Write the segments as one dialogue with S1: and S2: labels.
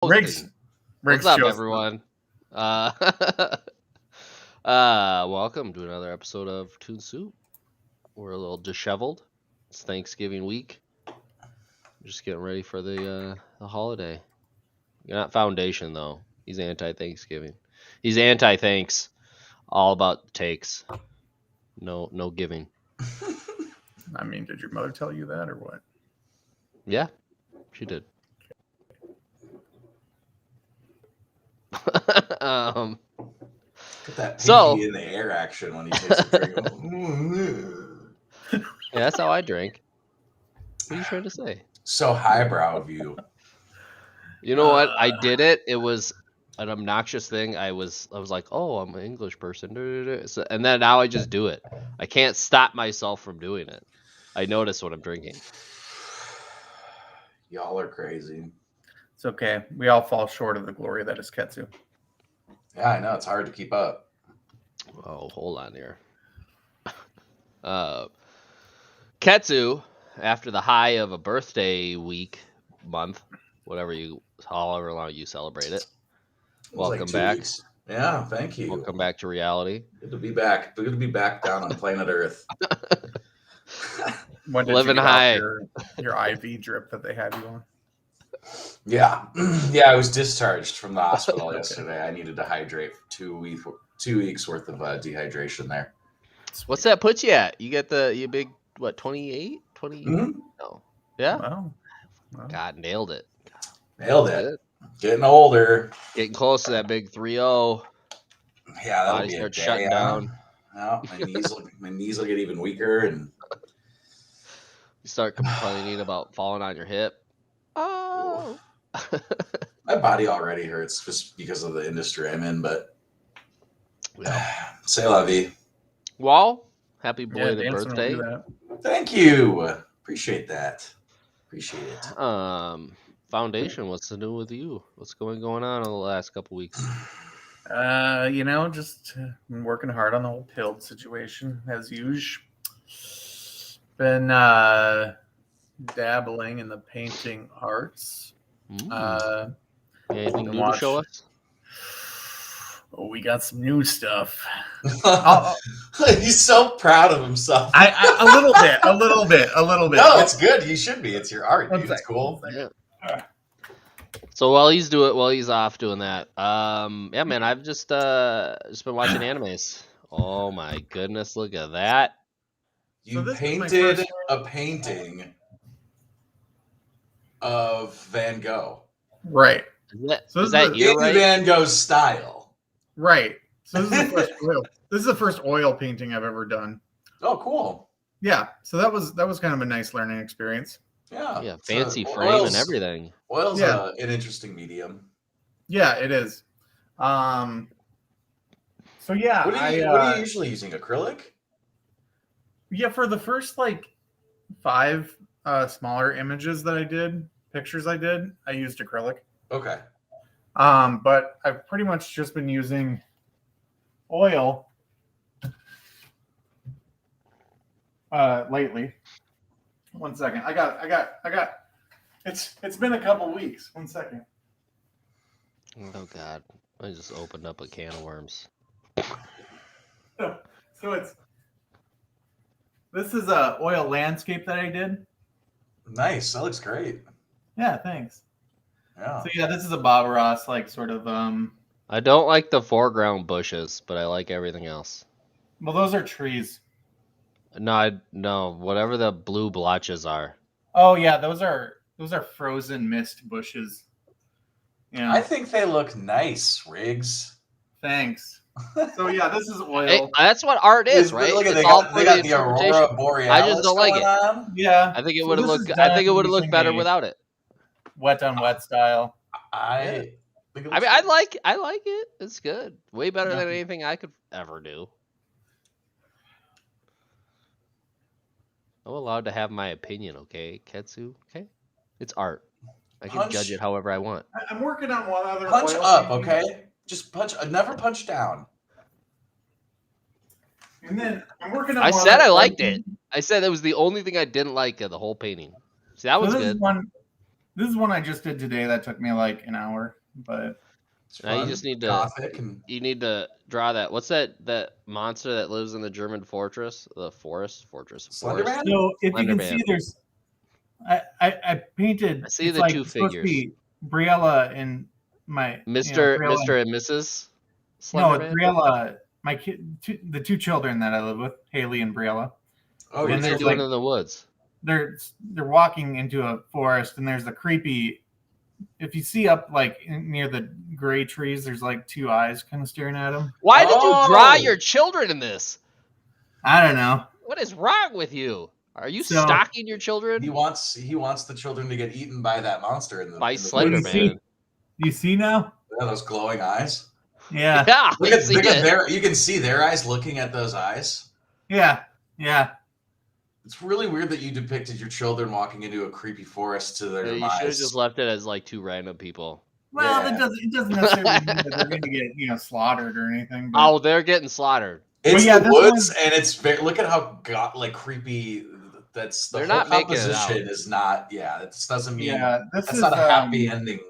S1: Riggs
S2: What's up,
S1: chose
S2: everyone? Welcome to another episode of Toon Soup. We're a little disheveled. It's Thanksgiving week. Just getting ready for the holiday. You're not Foundation though. He's anti-Thanksgiving. He's anti-thanks. All about the takes. No giving.
S1: I mean, did your mother tell you that or what?
S2: Yeah, she did.
S3: Get that pinky
S2: So-
S3: in the air action when he takes a drink.
S2: Yeah, that's how I drink. What are you trying to say?
S3: So highbrow of you.
S2: You know what? I did it. It was an obnoxious thing. I was like, oh, I'm an English person. So, and then now I just do it. I can't stop myself from doing it. I notice what I'm drinking.
S3: Y'all are crazy.
S1: It's okay. We all fall short of the glory that is Ketsu.
S3: Yeah, I know. It's hard to keep up.
S2: Oh, hold on here. Ketsu, after the high of a birthday month, however long you celebrate it. Welcome
S3: like
S2: back.
S3: Weeks. Yeah, thank you.
S2: Welcome back to reality.
S3: Good to be back. Good to be back down on planet Earth.
S1: When did
S2: Living
S1: you get
S2: high.
S1: off your IV drip that they had you on?
S3: Yeah. Yeah, I was discharged from the hospital yesterday. I needed to hydrate for 2 weeks worth of dehydration there.
S2: What's that put you at? You get you big, what, 28? 20?
S3: Mm-hmm.
S2: No. Yeah?
S1: Wow.
S2: God, nailed it.
S3: Nailed it.
S2: Good.
S3: Getting older.
S2: Getting close to that big 3-0.
S3: Yeah, that'll
S2: Body
S3: be
S2: starts
S3: a day,
S2: shutting down.
S3: Yeah, my knees will get even weaker, and
S2: You start complaining about falling on your hip. Oh.
S3: My body already hurts just because of the industry I'm in, but c'est la vie.
S2: Well, happy belated
S1: Danson will do
S2: birthday.
S1: that.
S3: Thank you. Appreciate that. Appreciate it.
S2: Foundation, what's new with you? What's going on in the last couple weeks?
S1: Just been working hard on the whole pilled situation as usual. Been dabbling in the painting arts.
S2: Anything new to show us?
S1: Oh, we got some new stuff.
S3: He's so proud of himself.
S1: A little bit.
S3: No, it's good. You should be. It's your art, dude. It's cool.
S2: Yeah. So while he's off doing that, yeah, man, I've just been watching animes. Oh my goodness, look at that!
S3: You painted a painting of Van Gogh.
S1: Right.
S2: Is that you, right?
S3: Van Gogh's style.
S1: Right. So this is the first oil painting I've ever done.
S3: Oh, cool.
S1: Yeah. So that was kind of a nice learning experience.
S2: Yeah. Fancy frame and everything.
S3: Oil's an interesting medium.
S1: Yeah, it is. So yeah.
S3: What are you usually using? Acrylic?
S1: Yeah, for the first 5 smaller pictures I did, I used acrylic.
S3: Okay.
S1: But I've pretty much just been using oil lately. 1 second. I got it's been a couple weeks. 1 second.
S2: Oh God. I just opened up a can of worms.
S1: So this is a oil landscape that I did.
S3: Nice. That looks great.
S1: Yeah, thanks.
S3: Yeah.
S1: So yeah, this is a Bob Ross sort of
S2: I don't like the foreground bushes, but I like everything else.
S1: Well, those are trees.
S2: No, whatever the blue blotches are.
S1: Oh yeah, those are frozen mist bushes. Yeah.
S3: I think they look nice, Riggs.
S1: Thanks. So yeah, this is oil.
S2: Hey, that's what art is, right?
S3: Look at they got the Aurora Borealis.
S2: I just don't like it.
S3: On.
S1: Yeah.
S2: I think it would have looked. I think it would have looked better without it.
S1: Wet on wet style.
S3: I
S2: like it. It's good. Way better than anything I could ever do. I'm allowed to have my opinion, okay, Ketsu? Okay? It's art. I can judge it however I want.
S1: I'm working on one other
S3: punch up, okay? Just punch. Never punch down.
S1: And then I'm working on.
S2: I said I liked it. I said that was the only thing I didn't like of the whole painting. See, that was good.
S1: This is one I just did today that took me like an hour, but
S3: It's
S2: Now you
S3: fun,
S2: just need to
S3: gothic and
S2: you need to draw that. What's that monster that lives in the German fortress? The forest?
S3: Slender Man?
S1: so if you
S2: Slender
S1: can
S2: Man.
S1: see, there's I painted.
S2: I see
S1: it's
S2: the
S1: like
S2: two
S1: it's supposed to
S2: figures.
S1: be Briella and my
S2: Mr.
S1: Briella
S2: Mr. and Mrs.
S1: no,
S2: Slender
S1: it's
S2: Man.
S1: Briella. My kid, the two children that I live with, Haley and Briella.
S3: Oh,
S2: What
S1: and
S2: are they
S1: there's
S2: doing
S1: like-
S2: in the woods?
S1: They're walking into a forest, and there's a creepy. If you see up like near the gray trees, there's like two eyes kind of staring at them.
S2: Why did you draw
S3: Oh!
S2: your children in this?
S1: I don't know.
S2: What is wrong with you? Are you
S1: So-
S2: stalking your children?
S3: he wants the children to get eaten by that monster in the
S2: By
S3: in the
S2: Slender
S1: you
S3: woods.
S1: see?
S2: Man.
S1: You see now?
S3: Yeah, those glowing eyes.
S1: Yeah,
S2: Yeah,
S3: Look
S2: I
S3: at,
S2: see
S3: look at
S2: it.
S3: their. You can see their eyes looking at those eyes.
S1: yeah.
S3: It's really weird that you depicted your children walking into a creepy forest to their
S2: You should have
S3: demise.
S2: just left it as like two random people.
S1: Well,
S3: Yeah.
S1: it doesn't necessarily mean that they're going to get slaughtered or anything. But
S2: Oh, they're getting slaughtered.
S3: It's
S1: yeah,
S3: the
S1: this
S3: woods,
S1: one-
S3: and it's very. Look at how creepy. That's the
S2: They're
S3: whole
S2: not making it
S3: composition
S2: out.
S3: is not. Yeah, that doesn't mean.
S1: yeah, this
S3: That's
S1: is
S3: not a happy ending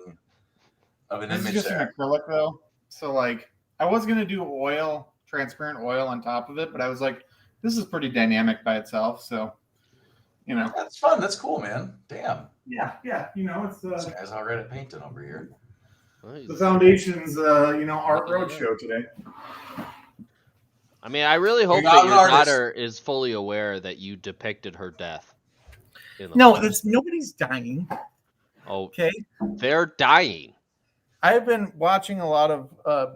S3: of an
S1: This is
S3: image
S1: just
S3: there.
S1: an acrylic though. So like, I was going to do transparent oil on top of it, but I was like, this is pretty dynamic by itself. So,
S3: That's fun. That's cool, man. Damn.
S1: yeah, it's
S3: This guy's all right at painting over here.
S1: the Foundation's, art
S2: Making it
S1: roadshow today.
S2: I mean, I really hope
S3: got
S2: that
S3: an
S2: your
S3: artist.
S2: daughter is fully aware that you depicted her death. in the
S1: No,
S2: photo.
S1: nobody's dying.
S2: Oh,
S1: Okay,
S2: they're dying.
S1: I've been watching a lot of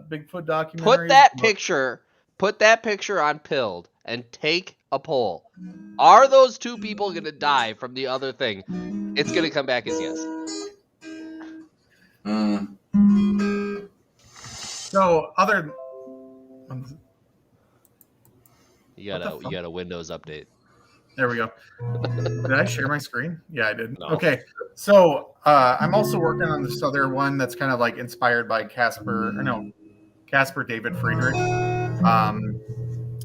S1: Bigfoot documentaries.
S2: Put that picture on Pilled and take a poll. Are those two people going to die from the other thing? It's going to come back as yes.
S1: So other.
S2: You
S1: What the
S2: got
S1: fuck?
S2: a Windows update.
S1: There we go. Did I share my screen? Yeah, I did.
S2: No.
S1: Okay. So I'm also working on this other one that's kind of like inspired by Caspar David Friedrich.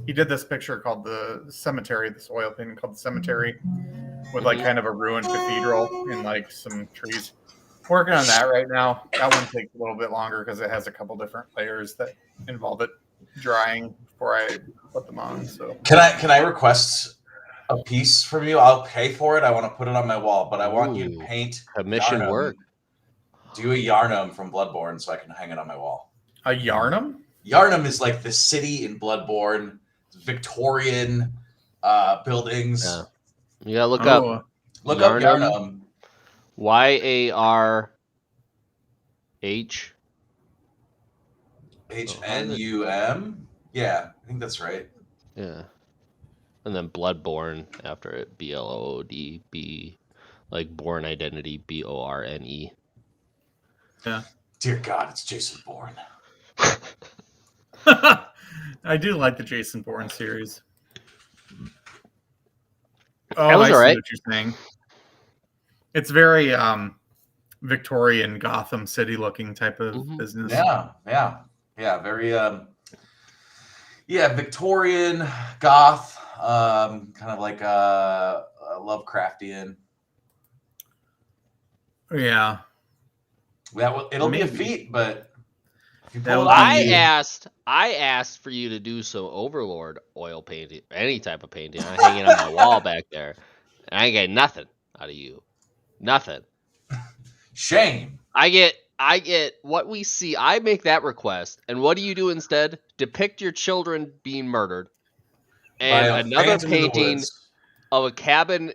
S1: He did this picture called the Cemetery, this oil painting called the Cemetery, with like kind of a ruined cathedral and like some trees. Working on that right now. That one takes a little bit longer because it has a couple different layers that involve it drying before I put them on. So
S3: Can I request a piece from you? I'll pay for it. I want to put it on my wall, but I want you to
S2: Ooh.
S3: paint
S2: Commission
S3: Yarnum.
S2: work.
S3: Do a Yarnum from Bloodborne so I can hang it on my wall.
S1: a Yarnum?
S3: Yarnum is like the city in Bloodborne, Victorian buildings.
S2: Yeah. You got to look up
S1: Oh,
S3: Look up
S2: Yarnum.
S3: Yarnum.
S2: YARH.
S3: HNUM. Yeah, I think that's right.
S2: Yeah. And then Bloodborne after it. BLOOD. Like Born Identity. BORNE.
S3: Dear God, it's Jason Bourne.
S1: I do like the Jason Bourne series.
S2: That was
S1: I see
S2: alright.
S1: what you're saying. It's very Victorian Gotham City looking type of
S2: Mhm.
S1: business.
S3: Yeah. Very Victorian, goth, kind of like Lovecraftian.
S1: Yeah.
S3: It'll be a
S1: Maybe.
S3: feet, but if you
S1: That
S3: pull it
S1: will
S3: off,
S1: be-
S2: I asked for you to do some Overlord oil painting, any type of painting. I'm hanging on my wall back there, and I get nothing out of you. Nothing.
S3: shame.
S2: I get what we see. I make that request, and what do you do instead? Depict your children being murdered, and
S3: By a
S2: another
S3: phantom in the
S2: painting
S3: woods.
S2: of a cabin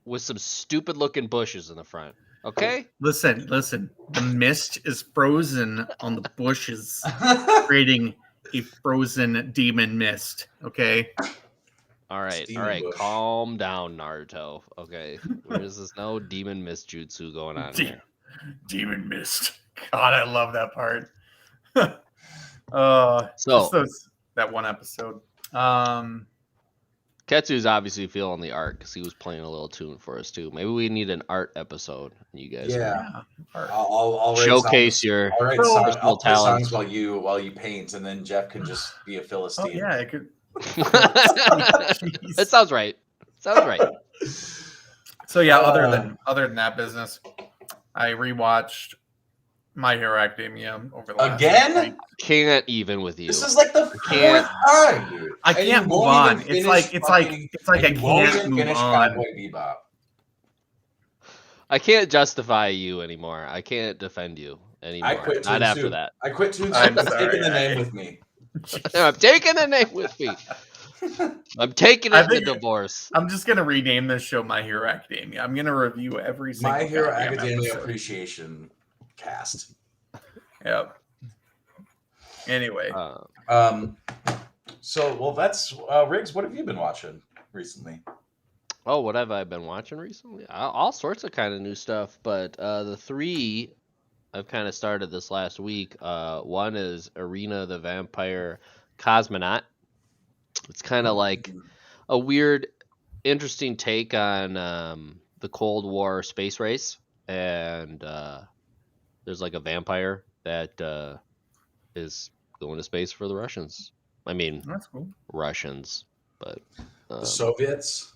S2: with some stupid looking bushes in the front. Okay.
S1: Listen. The mist is frozen on the bushes, creating a frozen demon mist. Okay.
S2: All right,
S3: Demon
S2: all right,
S3: bush.
S2: calm down, Naruto. Okay, there's no demon mist jutsu going on here.
S1: Demon mist. God, I love that part.
S2: So
S1: that one episode.
S2: Ketsu's obviously feeling the art because he was playing a little tune for us too. Maybe we need an art episode. You guys, can
S3: Yeah.
S1: Art.
S3: I'll write
S2: showcase
S3: songs.
S2: your.
S3: I'll write
S1: So-
S3: songs,
S2: personal
S3: I'll play
S2: talents.
S3: songs while you paint, and then Jeff can just be a
S1: Oh
S3: Philistine.
S1: yeah, it could.
S2: That sounds right. Sounds right.
S1: So yeah, other than that business, I rewatched My Hero Academia over the last
S3: Again?
S1: 6 weeks.
S2: Can't even with you.
S3: This is like the
S2: can't-
S3: fourth time, dude.
S1: I
S3: And
S1: can't
S3: you
S1: move
S3: won't
S1: on.
S3: even
S1: It's
S3: finish
S1: like
S3: fucking-
S1: I
S3: and you won't
S1: can't
S3: even
S1: move
S3: finish
S1: on.
S3: Cowboy Bebop.
S2: I can't justify you anymore. I can't defend you anymore.
S3: I quit
S2: Not
S3: Toon
S2: after
S3: Soup.
S2: that.
S3: I quit Toon
S1: I'm
S3: Soup. I'm
S1: sorry,
S3: taking the name with me.
S2: I'm taking the name with me. I'm taking
S1: I
S2: it in the
S1: think-
S2: divorce.
S1: I'm just gonna rename this show My Hero Academia. I'm gonna review every single
S3: My Hero
S1: goddamn
S3: Academia
S1: episode.
S3: Appreciation Cast.
S1: Yep. Anyway,
S3: So, well, that's Riggs. What have you been watching recently?
S2: Oh, what have I been watching recently? All sorts of kind of new stuff, but the three I've kind of started this last week. One is Arena the Vampire Cosmonaut. It's kind of like a weird, interesting take on the Cold War space race, and there's like a vampire that is going to space for the Russians. I mean,
S1: that's cool.
S2: Russians, but
S3: The Soviets.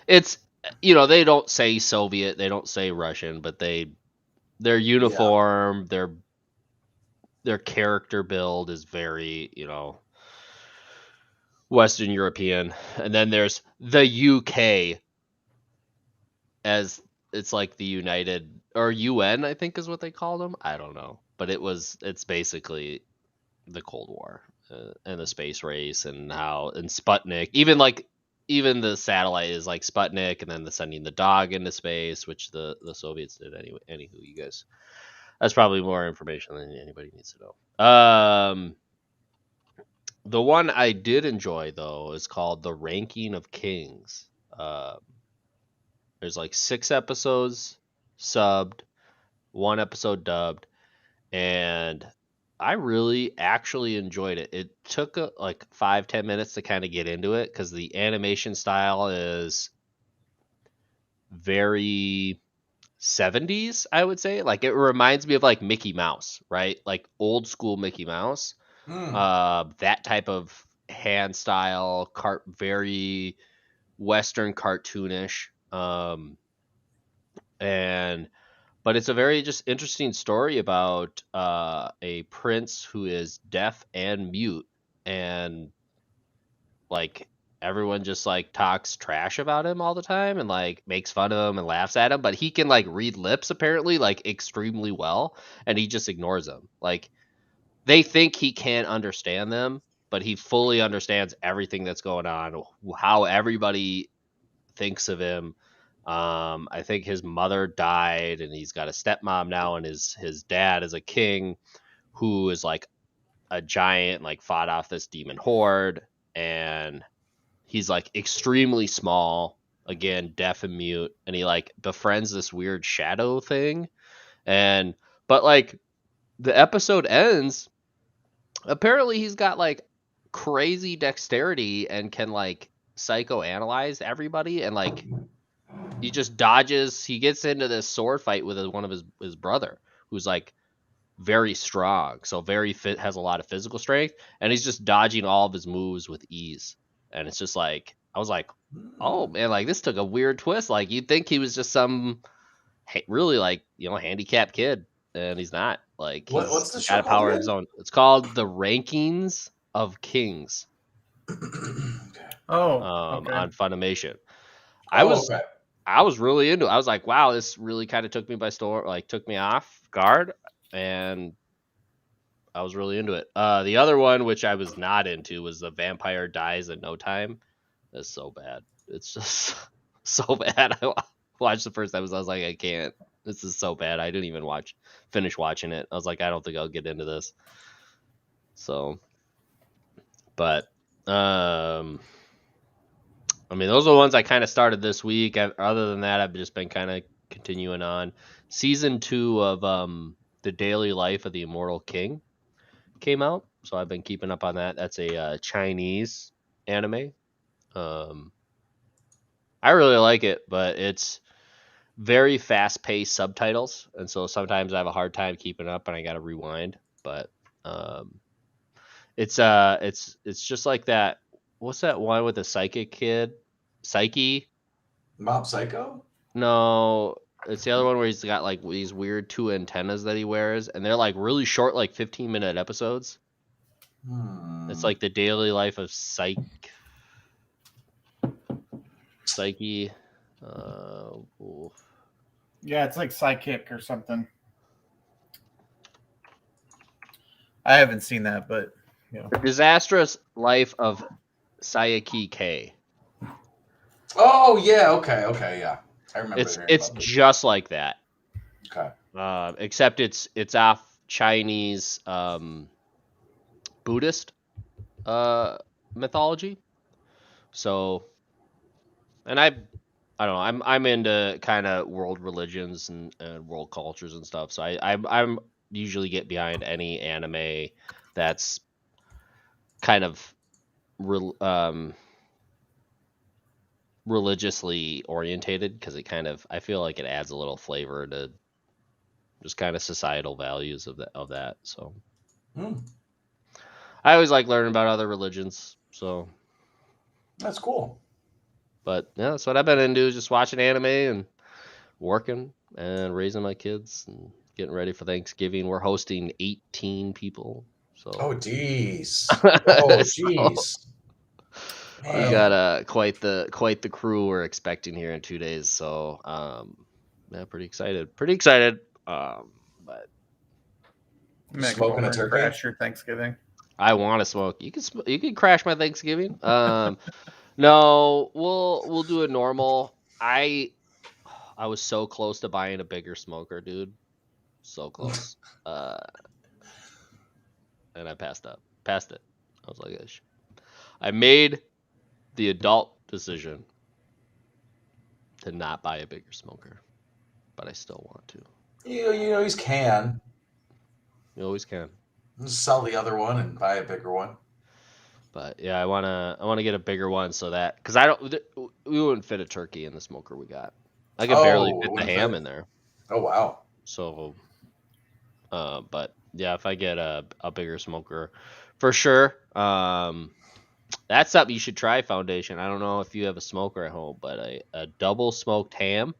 S2: it's they don't say Soviet, they don't say Russian, but their uniform, their character build is very Western European, and then there's the UK as it's like the United or UN, I think is what they called them. I don't know, but it's basically the Cold War and the space race and how and Sputnik, even the satellite is like Sputnik, and then the sending the dog into space, which the Soviets did anyway. Anywho, you guys, that's probably more information than anybody needs to know. The one I did enjoy though is called The Ranking of Kings. There's like 6 episodes subbed, 1 episode dubbed, and I really actually enjoyed it. It took like 5-10 minutes to kind of get into it because the animation style is very 70s, I would say. Like it reminds me of like Mickey Mouse, right? Like old school Mickey Mouse. That type of hand style, very Western cartoonish. But it's a very just interesting story about a prince who is deaf and mute, and like everyone just like talks trash about him all the time and like makes fun of him and laughs at him, but he can like read lips apparently like extremely well, and he just ignores them. Like they think he can't understand them, but he fully understands everything that's going on, how everybody thinks of him. I think his mother died, and he's got a stepmom now, and his dad is a king who is like a giant, like fought off this demon horde, and he's like extremely small, again deaf and mute, and he like befriends this weird shadow thing, but like the episode ends, apparently he's got like crazy dexterity and can like psychoanalyze everybody, and like he just dodges. He gets into this sword fight with one of his brother, who's like very strong, so very fit, has a lot of physical strength, and he's just dodging all of his moves with ease. And it's just like I was like, oh man, like this took a weird twist. Like you'd think he was just some really like handicapped kid, and he's not. Like
S3: What's the
S2: he's
S3: show
S2: got a power of
S3: called
S2: his own. It's called The Rankings of Kings.
S1: Oh,
S2: On Funimation.
S3: Okay.
S2: I was really into it. I was like, wow, this really kind of took me by storm, like took me off guard, and I was really into it. The other one, which I was not into, was The Vampire Dies in No Time. It's so bad. It's just so bad. I watched the first episode. I was like, I can't. This is so bad. I didn't even finish watching it. I was like, I don't think I'll get into this. So, but I mean, those are the ones I kind of started this week. Other than that, I've just been kind of continuing on. Season 2 of The Daily Life of the Immortal King came out, so I've been keeping up on that. That's a Chinese anime. I really like it, but it's very fast-paced subtitles, and so sometimes I have a hard time keeping up, and I got to rewind. But it's just like that. What's that one with the psychic kid? Psyche?
S3: Mob Psycho?
S2: No, It's the other one where he's got like these weird 2 antennas that he wears, and they're like really short, like 15-minute episodes. It's like the daily life of Psyche.
S1: Yeah, it's like Psychic or something. I haven't seen that, but
S2: The Disastrous Life of Sayaki K.
S3: Oh yeah, okay, yeah. I remember.
S2: It's just like that.
S3: Okay.
S2: Except it's off Chinese Buddhist mythology. So, and I don't know. I'm into kind of world religions and world cultures and stuff. So I'm usually get behind any anime that's kind of religiously orientated, because it kind of, I feel like it adds a little flavor to just kind of societal values of that. So I always like learning about other religions. So
S3: that's cool.
S2: But yeah, that's what I've been into, is just watching anime and working and raising my kids and getting ready for Thanksgiving. We're hosting 18 people. So
S3: geez. Oh geez.
S2: We got quite the crew we're expecting here in 2 days. So yeah, pretty excited. But
S3: smoking a turkey.
S1: Crash your Thanksgiving.
S2: I want to smoke. You can crash my Thanksgiving. No, we'll do it normal. I was so close to buying a bigger smoker, dude. So close. And I passed it. I was like, I made the adult decision to not buy a bigger smoker, but I still want to.
S3: You always can.
S2: You always can.
S3: Just sell the other one and buy a bigger one.
S2: But yeah, I wanna get a bigger one, so that, because we wouldn't fit a turkey in the smoker we got. I could barely fit the ham in there.
S3: Oh wow.
S2: So, but yeah, if I get a bigger smoker, for sure. That's something you should try, Foundation. I don't know if you have a smoker at home, but a double smoked ham,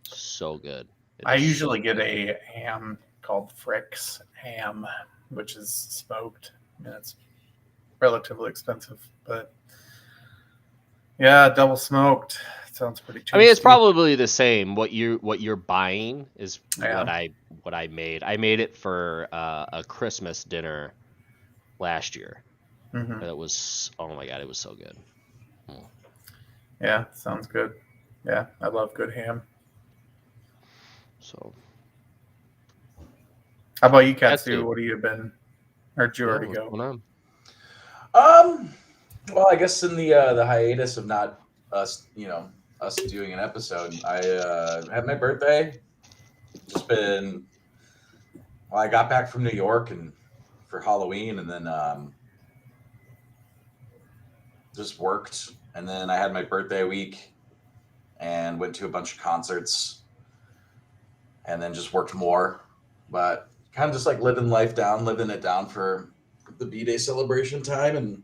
S2: so good.
S1: I usually get a ham called Frick's ham, which is smoked, and it's relatively expensive, but yeah, double smoked sounds pretty tasty.
S2: I mean, it's probably the same. What you're buying is what I made. I made it for a Christmas dinner last year.
S1: Mm-hmm.
S2: It was, oh my god, it was so good.
S1: Yeah, sounds good. Yeah, I love good ham.
S2: So,
S1: how about you, Katsu? What have you been? Or did you already go?
S2: What's going
S3: on? Well, I guess in the hiatus of not us doing an episode, I had my birthday. Just been. Well, I got back from New York and for Halloween, and then just worked, and then I had my birthday week and went to a bunch of concerts, and then just worked more, but kind of just like living it down for the B-Day celebration time,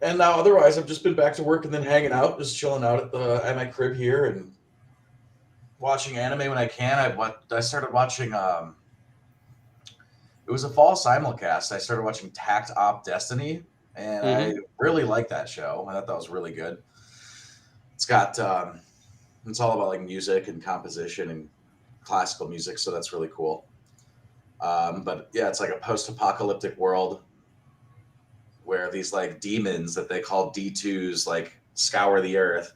S3: and now otherwise I've just been back to work and then hanging out, just chilling out at my crib here and watching anime when I can. I started watching it was a fall simulcast. I started watching Tact Op Destiny, and I really like that show. I thought that was really good. It's got it's all about like music and composition and classical music, so that's really cool. But yeah, it's like a post-apocalyptic world where these like demons that they call D2s like scour the earth,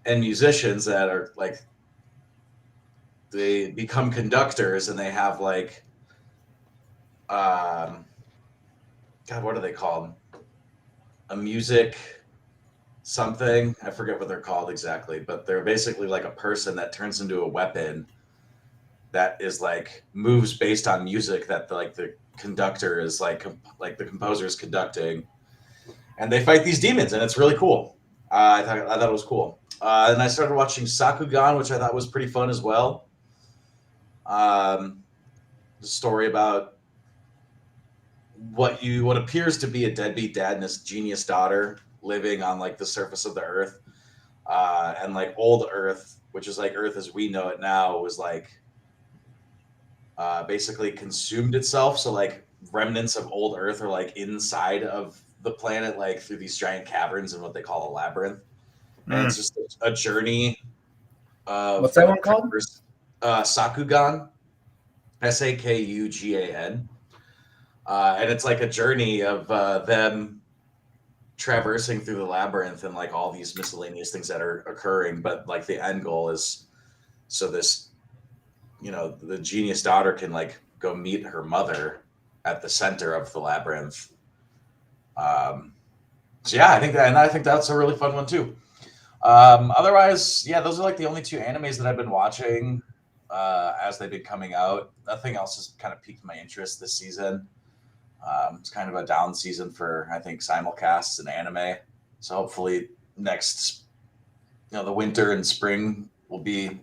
S3: and musicians that are like, they become conductors, and they have like God, what are they called? A music something. I forget what they're called exactly, but they're basically like a person that turns into a weapon that is like moves based on music that the conductor is like the composer is conducting, and they fight these demons, and it's really cool. I thought it was cool. And I started watching Sakugan, which I thought was pretty fun as well. The story about what appears to be a deadbeat dad and his genius daughter living on like the surface of the earth, and like old Earth which is like Earth as we know it now, was like basically consumed itself. So like remnants of old Earth are like inside of the planet, like through these giant caverns and what they call a labyrinth. And it's just a journey of
S1: What's that one called?
S3: Sakugan, Sakugan. And it's like a journey of them traversing through the labyrinth and like all these miscellaneous things that are occurring. But like the end goal is so this, the genius daughter can like go meet her mother at the center of the labyrinth. So yeah, I think that's a really fun one too. Otherwise, yeah, those are like the only two animes that I've been watching as they've been coming out. Nothing else has kind of piqued my interest this season. It's kind of a down season for, I think, simulcasts and anime. So hopefully next, the winter and spring will be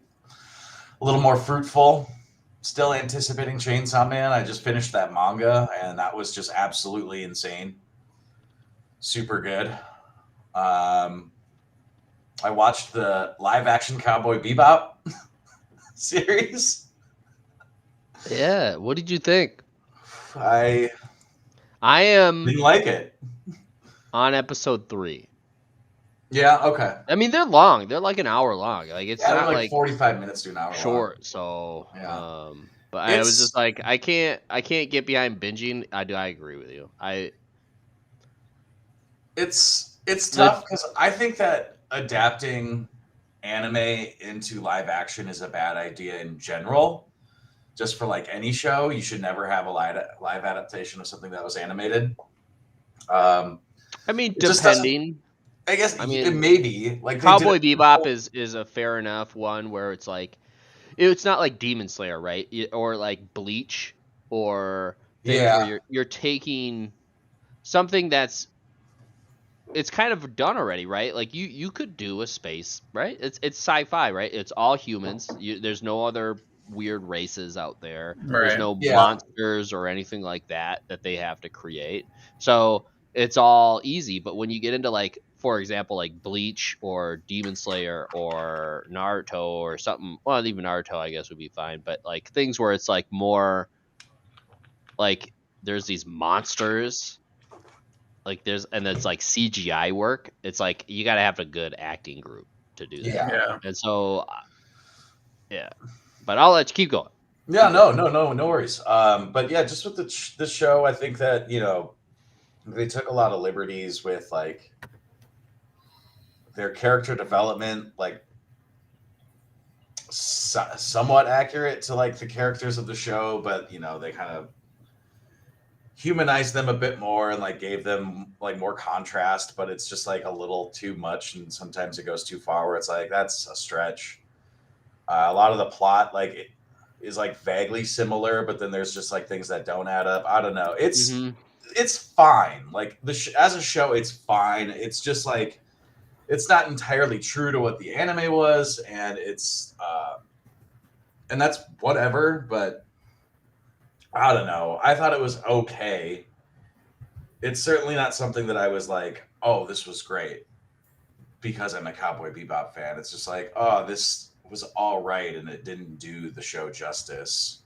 S3: a little more fruitful. Still anticipating Chainsaw Man. I just finished that manga, and that was just absolutely insane. Super good. I watched the live-action Cowboy Bebop series.
S2: Yeah, what did you think?
S3: I
S2: am
S3: didn't like it.
S2: On episode 3.
S3: Yeah, okay.
S2: I mean, they're long. They're like an hour long. Like it's not
S3: like 45 minutes to an hour
S2: short.
S3: long.
S2: So,
S3: Yeah.
S2: but I was just like, I can't get behind binging. I agree with you.
S3: It's tough because I think that adapting anime into live action is a bad idea in general. Just for like any show, you should never have a live adaptation of something that was animated.
S2: I mean, depending.
S3: I guess
S2: I mean,
S3: it may be like
S2: Cowboy Bebop is a fair enough one where it's like, it's not like Demon Slayer, right? Or like Bleach or things where you're taking something that's, it's kind of done already, right? Like you could do a space, right? It's sci-fi, right? It's all humans. There's no other weird races out there.
S1: Right.
S2: There's no monsters or anything like that they have to create. So it's all easy. But when you get into like, for example, like Bleach or Demon Slayer or Naruto or something, well, even Naruto I guess would be fine. But like things where it's like more like there's these monsters. Like and it's like CGI work. It's like you got to have a good acting group to do that.
S1: Yeah.
S2: And so, yeah. But I'll let you keep going.
S3: Yeah, no worries. But yeah, just with the show, I think that they took a lot of liberties with like their character development, like somewhat accurate to like the characters of the show, but they kind of humanized them a bit more and like gave them like more contrast, but it's just like a little too much, and sometimes it goes too far where it's like that's a stretch. A lot of the plot like is like vaguely similar, but then there's just like things that don't add up. I don't know. It's fine. Like as a show, it's fine. It's just like it's not entirely true to what the anime was, and it's and that's whatever. But I don't know. I thought it was okay. It's certainly not something that I was like, oh, this was great because I'm a Cowboy Bebop fan. It's just like, oh, this was all right, and it didn't do the show justice.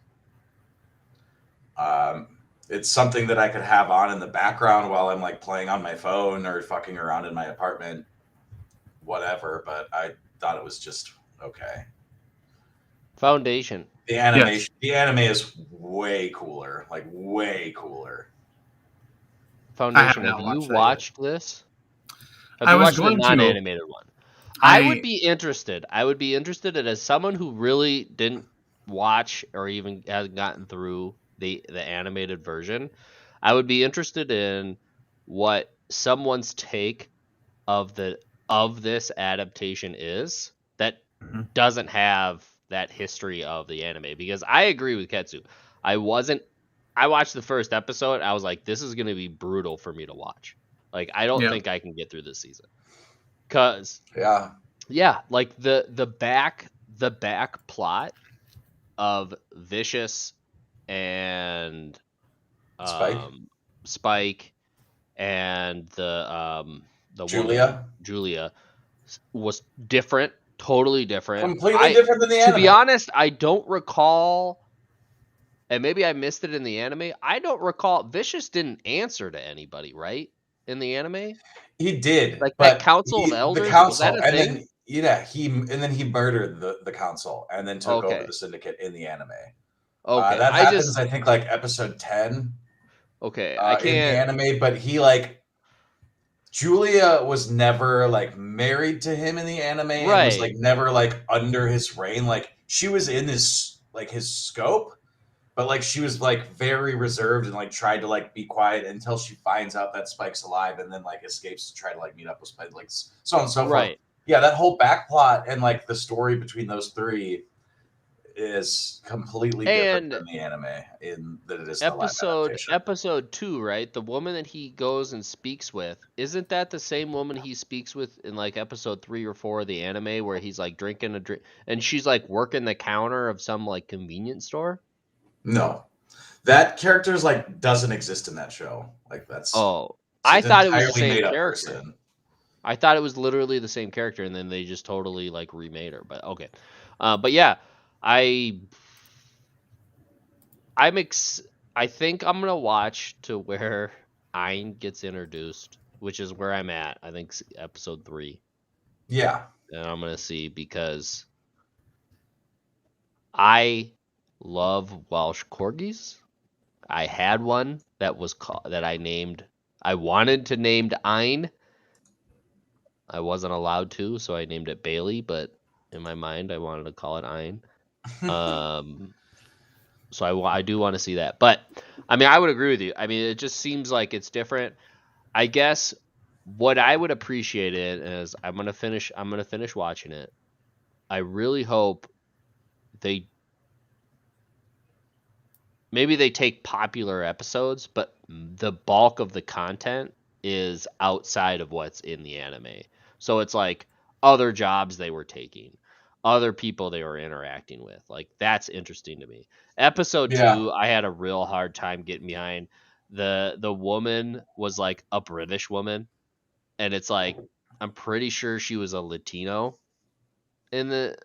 S3: It's something that I could have on in the background while I'm like playing on my phone or fucking around in my apartment, whatever. But I thought it was just okay.
S2: Foundation.
S3: The animation, the anime is way cooler, like way cooler.
S2: Foundation. Have you watched this?
S1: I was
S2: going to. Non-animated one. I would be interested. I would be interested in, as someone who really didn't watch or even hasn't gotten through the animated version, I would be interested in what someone's take of this adaptation is that doesn't have that history of the anime. Because I agree with Ketsu. I watched the first episode. I was like, this is going to be brutal for me to watch. Like, I don't think I can get through this season. Cause like the back plot of Vicious and Spike and the
S3: Julia
S2: woman, Julia was different Totally different.
S3: Completely different than the
S2: To
S3: anime.
S2: be honest, I don't recall, and maybe I missed it in the anime. I don't recall. Vicious didn't answer to anybody, right? In the anime,
S3: He did,
S2: like that
S3: but
S2: Council of
S3: the
S2: Elders, was that
S3: council,
S2: a
S3: and
S2: thing?
S3: then he murdered the council, and then took over
S2: Okay,
S3: the syndicate in the anime.
S2: okay.
S3: That happens, I think, like episode 10
S2: I
S3: in the
S2: can't.
S3: anime. But he like Julia was never like married to him in the anime, and was like
S2: Right.
S3: never like under his reign. Like she was in his scope, but like she was like very reserved and like tried to like be quiet until she finds out that Spike's alive, and then like escapes to try to like meet up with Spike, like so on and so forth.
S2: Right.
S3: Yeah, that whole back plot and like the story between those three is completely different
S2: And
S3: than the anime in that it is in the live adaptation.
S2: episode 2, right? The woman that he goes and speaks with, isn't that the same woman he speaks with in like episode 3 or 4 of the anime, where he's like drinking a drink and she's like working the counter of some like convenience store?
S3: No, that character's like doesn't exist in that show. Like that's
S2: Oh,
S3: it's
S2: I
S3: an
S2: thought it was the
S3: entirely
S2: same
S3: made up
S2: character.
S3: person.
S2: I thought it was literally the same character, and then they just totally like remade her. But okay, but yeah, I I'm ex. I think I'm gonna watch to where Ein gets introduced, which is where I'm at. I think episode 3,
S3: Yeah,
S2: and I'm gonna see because I love Welsh corgis. I had one that was that I named. I wanted to named Ein. I wasn't allowed to, so I named it Bailey. But in my mind, I wanted to call it Ein. Um, so I do want to see that. But I mean, I would agree with you. I mean, it just seems like it's different. I guess what I would appreciate it is I'm gonna finish watching it. I really hope they maybe they take popular episodes, but the bulk of the content is outside of what's in the anime. So it's like other jobs they were taking, other people they were interacting with. Like that's interesting to me. Episode
S3: yeah,
S2: 2, I had a real hard time getting behind. The woman was like a British woman, and it's like I'm pretty sure she was a Latino in the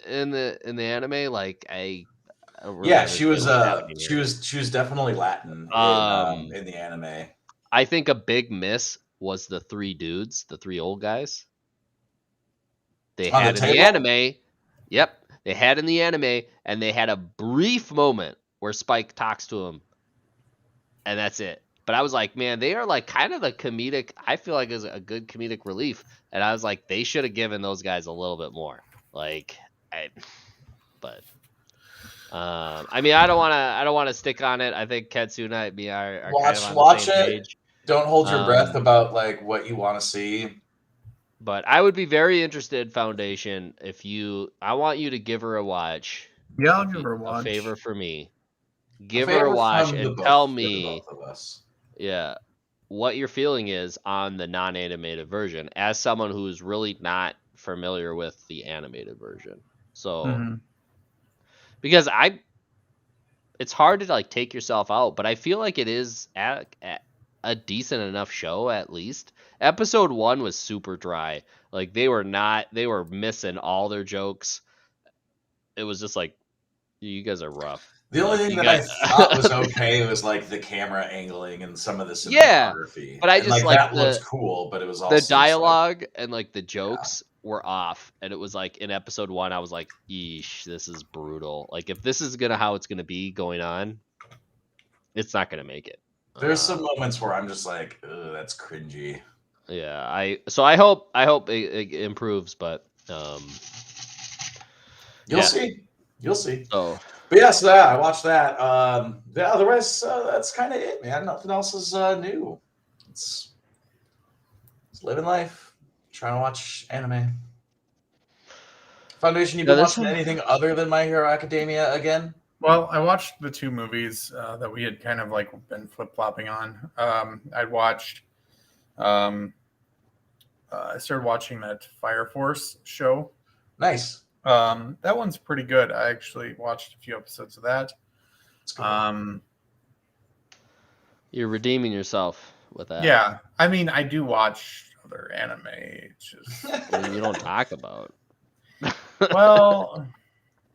S2: anime. Like I don't really
S3: yeah. She
S2: understand
S3: was
S2: what's happening
S3: she
S2: here.
S3: was she was definitely Latin
S2: Um,
S3: in the anime.
S2: I think a big miss was the 3 dudes, the 3 old guys. They
S3: On the
S2: had in the
S3: table?
S2: anime. Yep, they had in the anime, and they had a brief moment where Spike talks to him, and that's it. But I was like, man, they are like kind of a comedic. I feel like is a good comedic relief, and I was like, they should have given those guys a little bit more. Like, but I mean, I don't want to stick on it. I think Katsuna and me are kind of on the
S3: Watch
S2: same
S3: it.
S2: page.
S3: Don't hold your breath
S2: Um,
S3: about like what you want to see.
S2: But I would be very interested, Foundation, if I want you to give her a watch.
S1: Yeah, I'll
S2: If
S1: give
S2: you,
S1: her a
S2: a
S1: watch.
S2: favor for me,
S3: A
S2: give her a
S3: favor
S2: watch
S3: from
S2: and tell
S3: the
S2: me,
S3: both of us.
S2: yeah, what your feeling is on the non-animated version as someone who's really not familiar with the animated version. So,
S1: Hmm.
S2: because it's hard to like take yourself out, but I feel like it is at a decent enough show at least. Episode 1 was super dry. Like they were missing all their jokes. It was just like you guys are rough.
S3: The only
S2: Like
S3: thing
S2: you
S3: that I
S2: got
S3: thought was okay was like the camera angling and some of the
S2: yeah,
S3: cinematography,
S2: but I
S3: and
S2: just
S3: like
S2: like
S3: that looked cool, but it was
S2: the
S3: also just like,
S2: dialogue and like the
S3: yeah.
S2: jokes were off, and it was like in episode 1 I was like, "Eesh, this is brutal." Like if this is how it's gonna be going on, it's not gonna make it.
S3: There's some moments where I'm just like, ugh, that's cringy.
S2: Yeah, I hope it improves, but
S3: You'll
S2: yeah.
S3: see. You'll see.
S2: So
S3: But yeah, so yeah, I watched that. Yeah, otherwise, that's kind of it, man. Nothing else is new. It's living life, trying to watch anime. Foundation, you
S2: yeah,
S3: been
S2: this
S3: watching anything other than My Hero Academia again?
S1: Well, I watched the 2 movies that we had kind of like been flip flopping on. I watched. I started watching that Fire Force show.
S3: Nice.
S1: That one's pretty good. I actually watched a few episodes of that.
S2: you're redeeming yourself with that.
S1: Yeah, I mean, I do watch other anime. It's just
S2: I mean, you don't talk about.
S1: Well,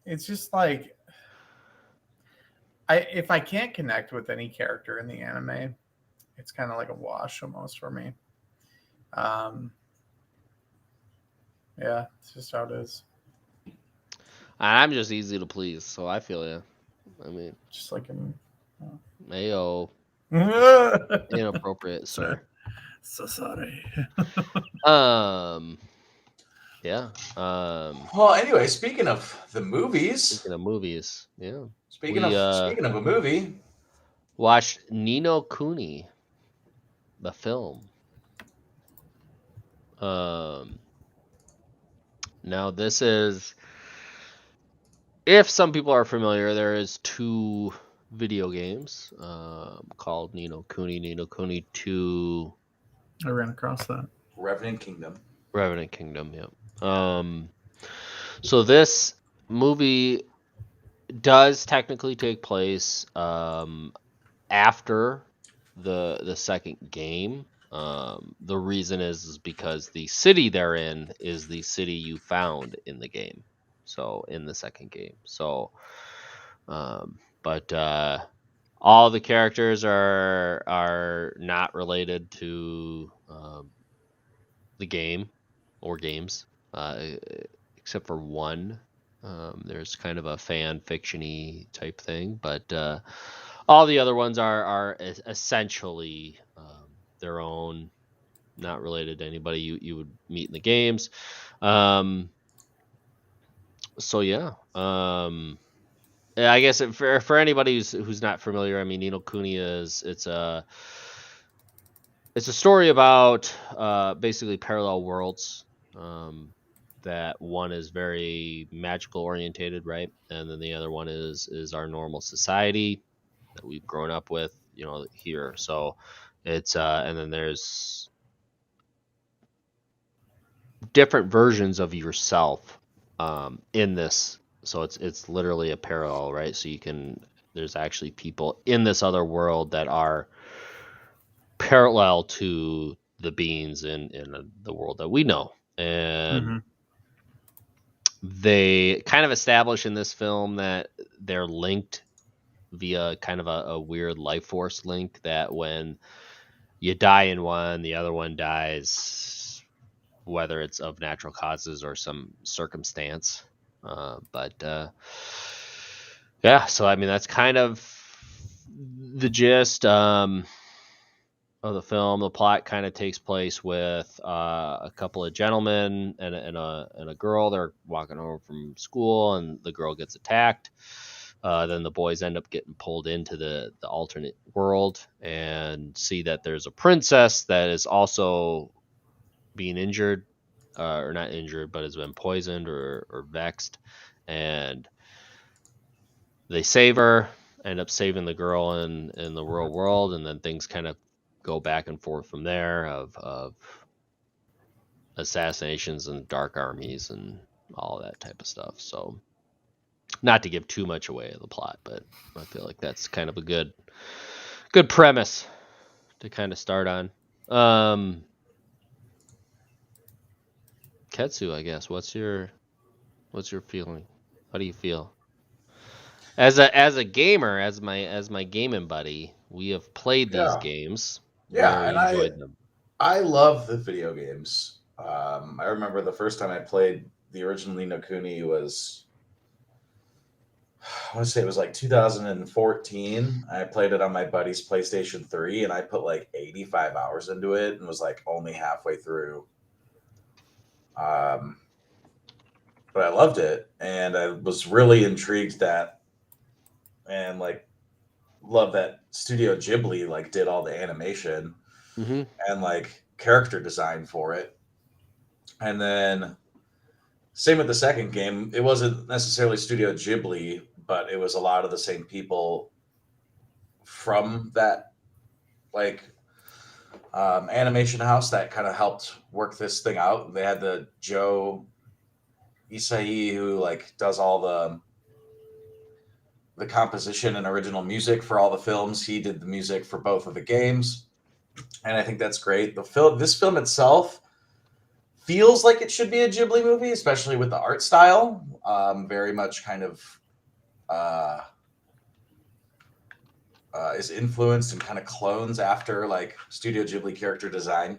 S1: it's just like if I can't connect with any character in the anime, it's kind of like a wash almost for me. Um, yeah, it's just how it is.
S2: I'm just easy to please, so I feel you. I mean,
S1: Just like in.
S2: mayo
S1: So
S2: inappropriate, sir.
S1: sorry.
S2: Yeah.
S3: Well, anyway, speaking of the movies,
S2: Speaking of movies, yeah,
S3: speaking
S2: we
S3: of speaking of a movie,
S2: watched Nino Kuni, the film. Now this is, if some people are familiar, there is 2 video games called Nino Kuni 2
S1: I ran across that.
S3: Revenant Kingdom.
S2: Revenant Kingdom. Yeah. So this movie does technically take place after the second game. The reason is because the city they're in is the city you found in the game. So in the second game. So, but all the characters are not related to the game or games, except for one. There's kind of a fan fiction-y type thing, but all the other ones are essentially their own, not related to anybody you would meet in the games. So yeah, I guess for anybody who's not familiar, I mean, Ni no Kuni it's a story about basically parallel worlds. That one is very magical orientated, right? And then the other one is our normal society that we've grown up with, here. So it's and then there's different versions of yourself in this. So it's literally a parallel, right? So there's actually people in this other world that are parallel to the beings in the world that we know. And they kind of establish in this film that they're linked via kind of a weird life force link, that when you die in one, the other one dies, whether it's of natural causes or some circumstance. Yeah, so I mean, that's kind of the gist of the film. The plot kind of takes place with a couple of gentlemen and a girl. They're walking home from school, and the girl gets attacked. Then the boys end up getting pulled into the alternate world and see that there's a princess that is also being injured, or not injured, but has been poisoned or vexed. And they save her, end up saving the girl in the real world, and then things kind of go back and forth from there of assassinations and dark armies and all that type of stuff. So, not to give too much away of the plot, but I feel like that's kind of a good premise to kind of start on. Ketsu, I guess. What's your feeling? How do you feel? As a gamer, as my gaming buddy, we have played these games.
S3: Yeah,
S2: Very
S3: and
S2: enjoyed them.
S3: I love the video games. I remember the first time I played the original Ni no Kuni was, I want to say it was like 2014. I played it on my buddy's PlayStation 3, and I put like 85 hours into it and was like only halfway through. But I loved it, and I was really intrigued and like love that Studio Ghibli like did all the animation and like character design for it. And then same with the second game. It wasn't necessarily Studio Ghibli, but it was a lot of the same people from that like animation house that kind of helped work this thing out. They had the Joe Isai who like does all the composition and original music for all the films. He did the music for both of the games, and I think that's great. This film itself feels like it should be a Ghibli movie, especially with the art style. Very much kind of is influenced and kind of clones after like Studio Ghibli character design.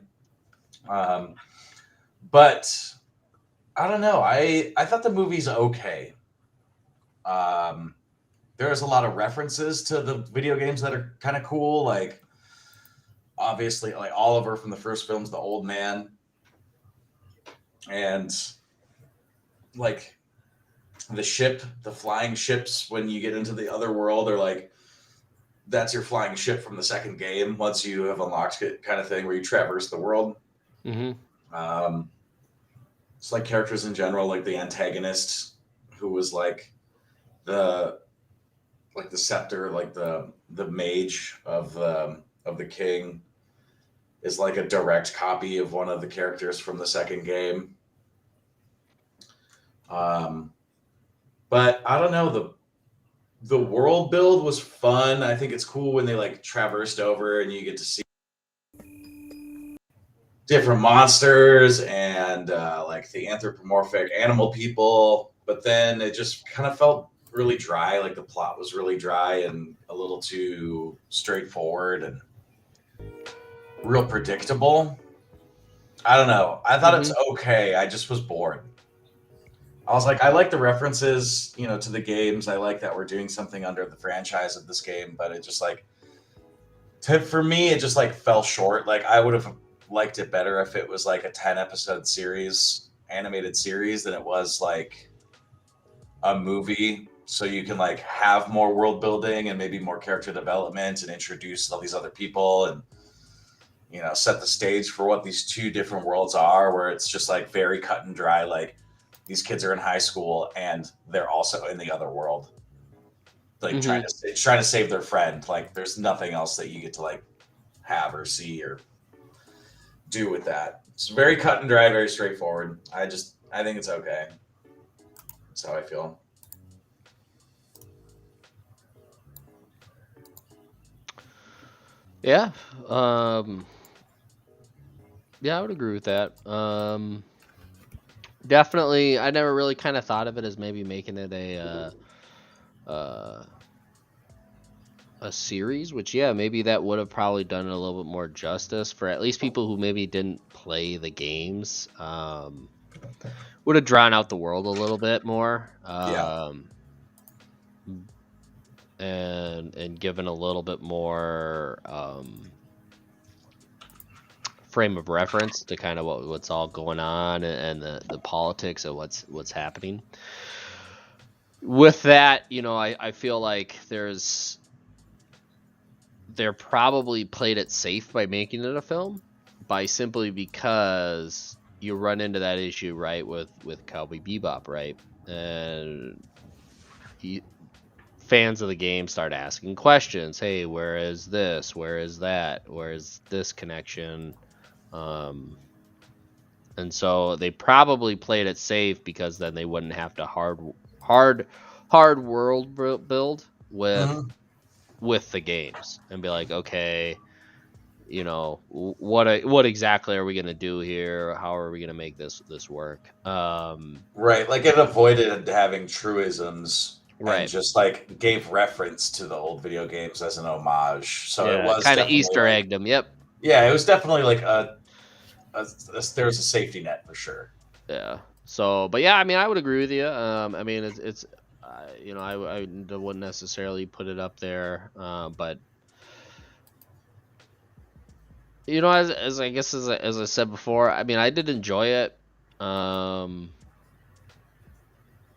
S3: But I don't know. I thought the movie's okay. There's a lot of references to the video games that are kind of cool. Like obviously, like Oliver from the first film's the old man, and like the flying ships when you get into the other world are like that's your flying ship from the second game once you have unlocked it, kind of thing where you traverse the world.
S2: Mm-hmm.
S3: It's like characters in general, like the antagonist who was like the scepter, like the mage of the king is like a direct copy of one of the characters from the second game. But I don't know, the world build was fun. I think it's cool when they like traversed over and you get to see different monsters and like the anthropomorphic animal people. But then it just kind of felt really dry. Like the plot was really dry and a little too straightforward and real predictable. I don't know. I thought it's okay. I just was bored. I was like, I like the references, to the games. I like that we're doing something under the franchise of this game, but it just like, for me, it just like fell short. Like I would have liked it better if it was like a 10-episode series, animated series, than it was like a movie. So you can like have more world building and maybe more character development and introduce all these other people and set the stage for what these two different worlds are, where it's just like very cut and dry. Like these kids are in high school and they're also in the other world, like trying to save their friend. Like there's nothing else that you get to like have or see or do with that. It's very cut and dry, very straightforward. I think it's okay. That's how I feel.
S2: Yeah. Yeah, I would agree with that. Definitely, I never really kind of thought of it as maybe making it a series, which maybe that would have probably done it a little bit more justice for at least people who maybe didn't play the games. Would have drawn out the world a little bit more. And given a little bit more frame of reference to kind of what's all going on and the politics of what's happening. With that, I feel like they're probably played it safe by making it a film, by simply because you run into that issue, right, with Cowboy Bebop, right? And fans of the game start asking questions. Hey, where is this? Where is that? Where is this connection? And so they probably played it safe because then they wouldn't have to hard world build with the games and be like, okay, what exactly are we gonna do here? How are we gonna make this work?
S3: Right, like it avoided having truisms.
S2: Right.
S3: And just like gave reference to the old video games as an homage. So it was
S2: kind of
S3: definitely
S2: Easter
S3: like,
S2: egged them. Yep.
S3: Yeah, it was definitely like there was a safety net for sure.
S2: Yeah. So, but yeah, I mean, I would agree with you. I mean, it's I wouldn't necessarily put it up there, but as I guess as I said before, I mean, I did enjoy it.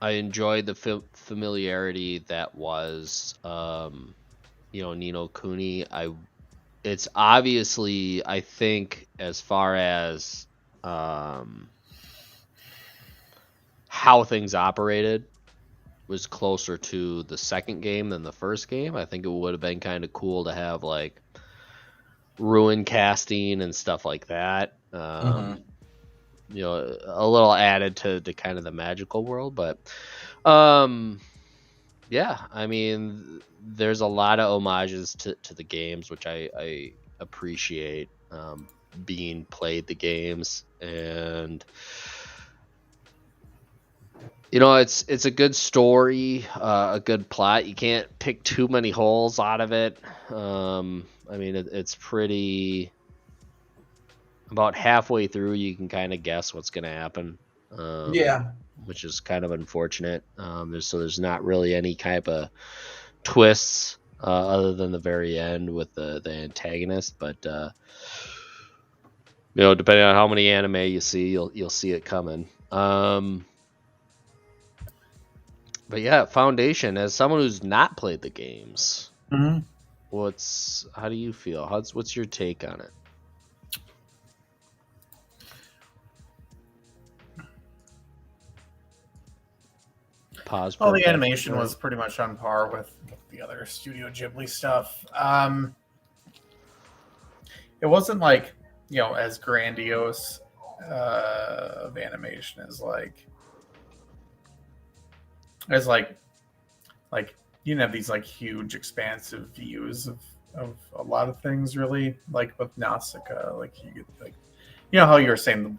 S2: I enjoyed the familiarity that was, Ni no Kuni. It's obviously, I think, as far as how things operated, was closer to the second game than the first game. I think it would have been kind of cool to have like ruin casting and stuff like that. A little added to kind of the magical world, but yeah, I mean, there's a lot of homages to the games, which I appreciate. Being played the games and you know, it's a good story, a good plot. You can't pick too many holes out of it. I mean, it's pretty. About halfway through, you can kind of guess what's going to happen.
S3: Yeah.
S2: Which is kind of unfortunate. There's not really any type of twists other than the very end with the antagonist, but you know, depending on how many anime you see, you'll see it coming. But yeah, Foundation, as someone who's not played the games,
S1: Mm-hmm.
S2: how do you feel? What's your take on it? Pause.
S1: Well, the animation was pretty much on par with the other Studio Ghibli stuff. It wasn't like, you know, as grandiose of animation as like you can have these like huge expansive views of a lot of things, really, like with Nausicaa. Like you get, like, you know how you were saying the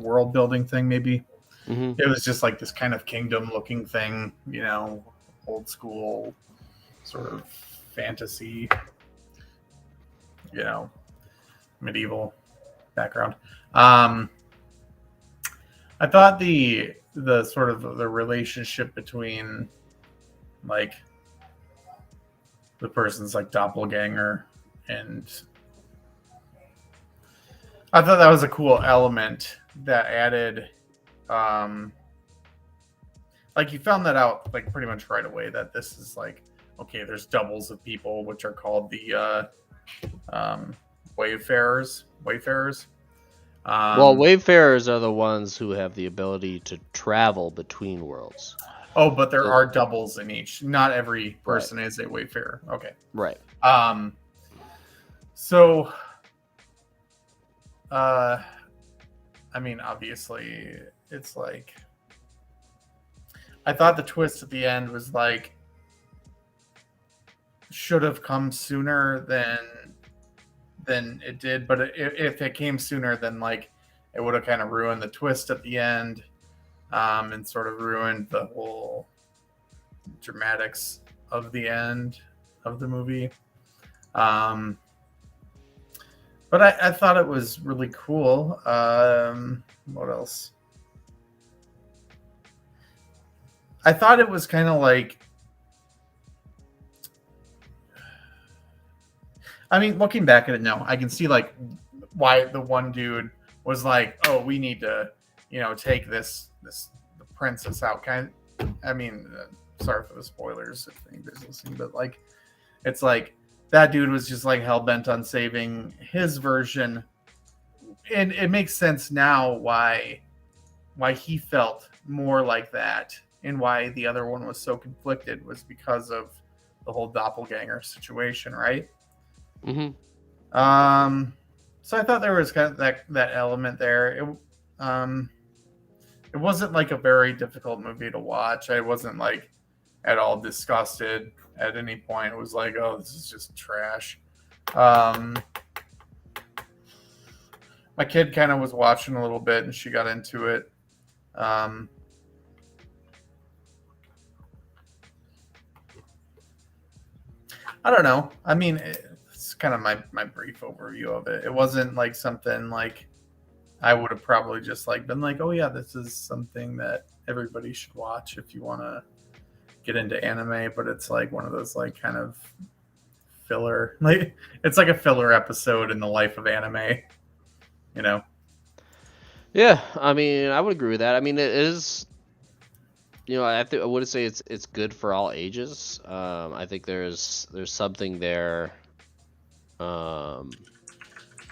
S1: world building thing, maybe.
S2: Mm-hmm.
S1: It was just like this kind of kingdom looking thing, you know, old school sort of fantasy, you know, medieval background. I thought the sort of the relationship between like the person's like doppelganger, and I thought that was a cool element that added like you found that out like pretty much right away, that this is like, okay, there's doubles of people, which are called the wayfarers.
S2: Well, wayfarers are the ones who have the ability to travel between worlds.
S1: Oh, but there are doubles in each. Not every person is a wayfarer. Okay.
S2: Right.
S1: So I mean, obviously it's like, I thought the twist at the end was like, should have come sooner than it did, but if it came sooner, then like it would have kind of ruined the twist at the end, and sort of ruined the whole dramatics of the end of the movie. But I thought it was really cool. What else? I thought it was kind of like, I mean, looking back at it now, I can see like why the one dude was like, "Oh, we need to, you know, take the princess out." I mean, sorry for the spoilers if anybody's listening, but like, it's like that dude was just like hell bent on saving his version, and it makes sense now why he felt more like that, and why the other one was so conflicted, was because of the whole doppelganger situation, right?
S2: Mm-hmm.
S1: So I thought there was kind of that element there. It wasn't like a very difficult movie to watch. I wasn't like at all disgusted at any point. It was like, oh, this is just trash. My kid kind of was watching a little bit, and she got into it. I don't know. I mean, it's kind of my brief overview of it. It wasn't like something like I would have probably just like been like, oh yeah, this is something that everybody should watch if you want to get into anime. But it's like one of those like kind of filler, like it's like a filler episode in the life of anime, you know?
S2: Yeah, I mean, I would agree with that. I mean, it is, you know, I wouldn't say it's good for all ages. I think there's something there,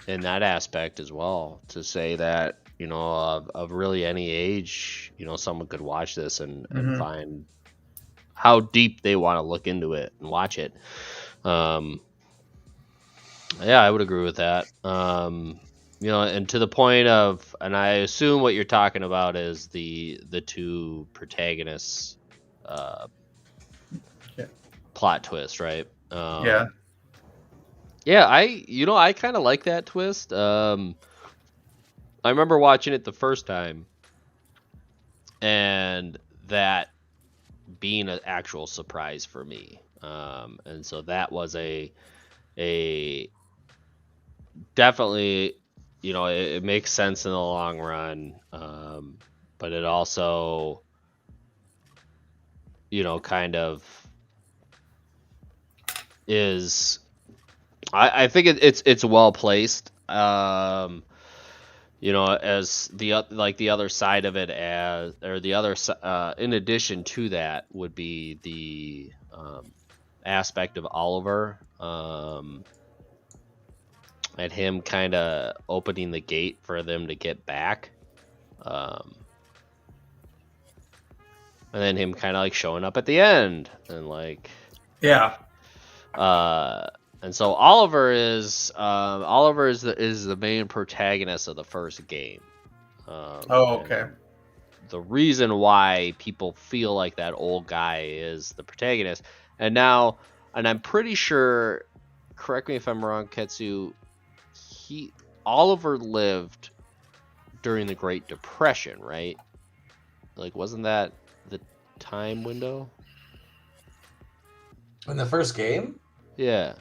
S2: in that aspect as well, to say that, you know, of really any age, you know, someone could watch this and find how deep they want to look into it and watch it. Yeah, I would agree with that. You know, and to the point of, and I assume what you're talking about is the two protagonists plot twist, right?
S1: Yeah.
S2: Yeah, I kind of like that twist. I remember watching it the first time, and that being an actual surprise for me. And so that was a definitely, it makes sense in the long run. But it also, kind of is, I think it's well placed. As the other side of it, in addition to that would be the aspect of Oliver, and him kind of opening the gate for them to get back, and then him kind of like showing up at the end, and like,
S1: Yeah.
S2: And so Oliver is the main protagonist of the first game.
S1: Okay.
S2: The reason why people feel like that old guy is the protagonist, and I'm pretty sure, correct me if I'm wrong, Ketsu, Oliver lived during the Great Depression, right? Like, wasn't that the time window?
S3: In the first game?
S2: Yeah.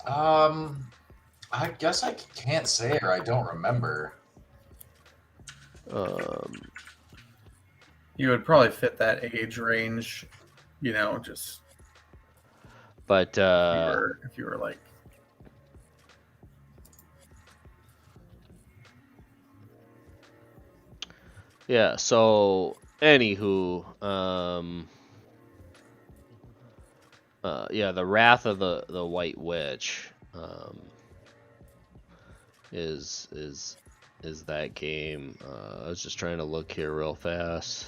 S3: I guess I can't say, or I don't remember.
S1: You would probably fit that age range, just
S2: But
S1: if you were like,
S2: yeah, so anywho, the Wrath of the White Witch is that game. I was just trying to look here real fast,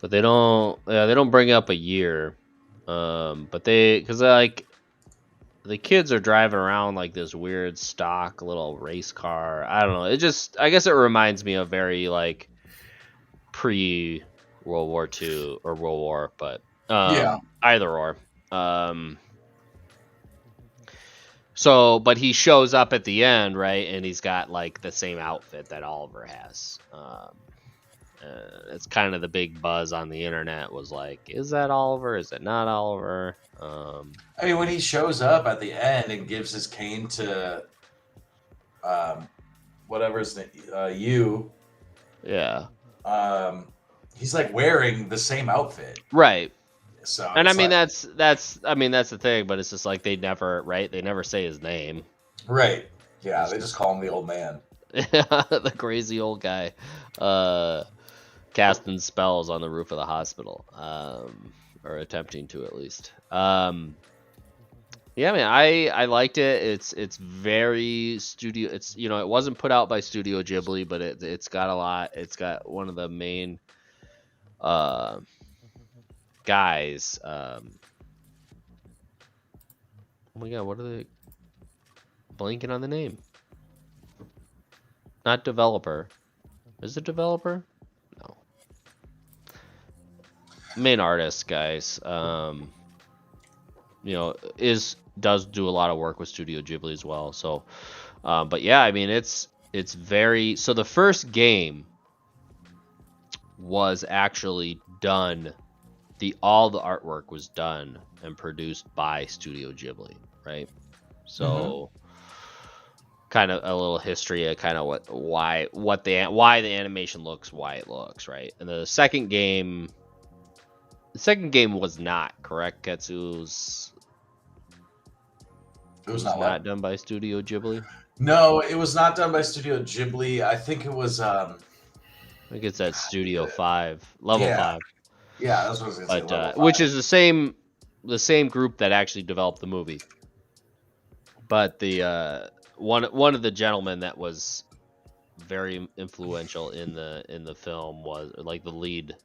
S2: but they don't bring up a year, but because like the kids are driving around like this weird stock little race car. I don't know. I guess it reminds me of very like pre World War II or World War, but either or. So, but he shows up at the end, right? And he's got like the same outfit that Oliver has. It's kind of the big buzz on the internet was like, is that Oliver? Is it not Oliver?
S3: I mean, when he shows up at the end and gives his cane to whatever his name, you.
S2: Yeah.
S3: He's like wearing the same outfit.
S2: Right.
S3: So,
S2: and I mean, that's the thing, but it's just like they never say his name.
S3: Right. Yeah, they just call him the old man.
S2: The crazy old guy casting spells on the roof of the hospital, or attempting to at least. Yeah, man, I liked it. It's very studio. It's it wasn't put out by Studio Ghibli, but it's got a lot. It's got one of the main guys. Oh my god, what are they blanking on the name? Not developer. Is it developer? No. Main artist, guys. Does do a lot of work with Studio Ghibli as well. So, but yeah, I mean, it's very. So the first game was actually done. All the artwork was done and produced by Studio Ghibli, right? So, kind of a little history of kind of why the animation looks why it looks, right? And the second game was not, correct, Ketsu's.
S3: It was not
S2: done by Studio Ghibli.
S3: No, it was not done by Studio Ghibli. I think it was. I
S2: think it's at Studio 5, level 5.
S3: Yeah, that's what I was gonna say. Level 5.
S2: Which is the same group that actually developed the movie. But the one of the gentlemen that was very influential in the film was like the lead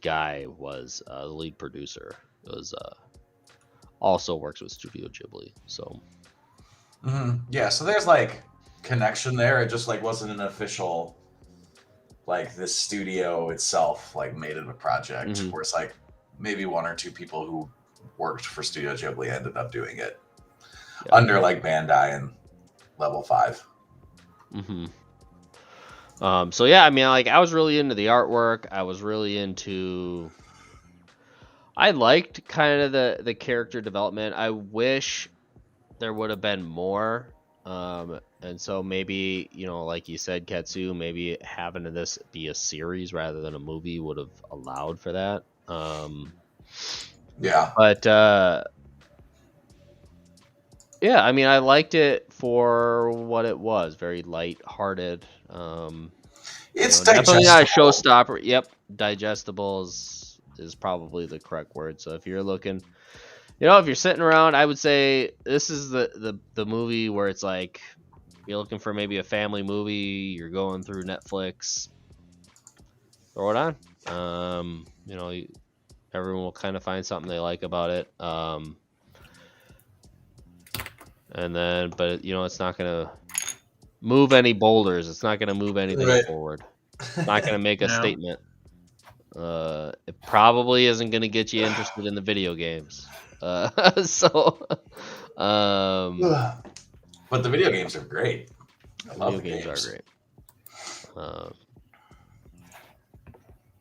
S2: guy was the lead producer was also works with Studio Ghibli. So
S3: yeah, so there's like connection there. It just like wasn't an official, like the studio itself like made it a project where it's like maybe one or two people who worked for Studio Ghibli ended up doing it under like Bandai and Level 5.
S2: Mm-hmm. So yeah, I mean, like I was really into the artwork. I was really into. I liked kind of the character development. I wish there would have been more. And so maybe, like you said, Ketsu, maybe having this be a series rather than a movie would have allowed for that.
S3: Yeah.
S2: But yeah, I mean, I liked it for what it was, very light-hearted.
S3: It's
S2: Definitely not a
S3: digestible.
S2: showstopper. Yep, digestible is probably the correct word. So if you're looking, if you're sitting around, I would say this is the movie where it's like you're looking for maybe a family movie. You're going through Netflix, throw it on. Everyone will kind of find something they like about it. But it's not gonna move any boulders. It's not gonna move anything
S3: Right.
S2: forward. It's not gonna make a
S1: No.
S2: statement. It probably isn't gonna get you interested in the video games. So,
S3: But the video games are great. I love
S2: video
S3: the
S2: games
S3: games.
S2: are great.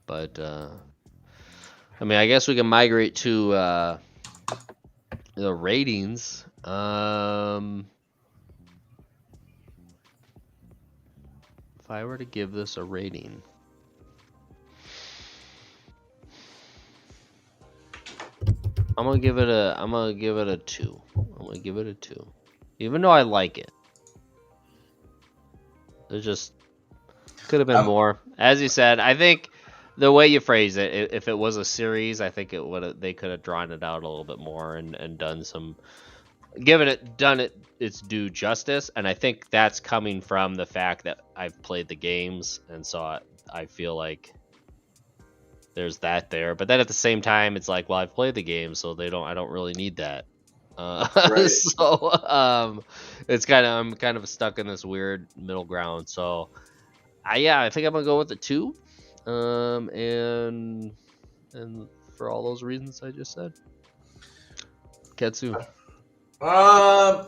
S2: But I mean, I guess we can migrate to the ratings. If I were to give this a rating, I'm gonna give it a 2. I'm gonna give it a 2. Even though I like it. There's just could have been more. As you said, I think the way you phrase it, if it was a series, I think they could have drawn it out a little bit more and done it its due justice. And I think that's coming from the fact that I've played the games, and so I feel like there's that there. But then at the same time, it's like, well, I've played the game, so I don't really need that.
S3: Right.
S2: So it's I'm kind of stuck in this weird middle ground. So I think I'm gonna go with the 2. And for all those reasons I just said. Ketsu.
S3: I'm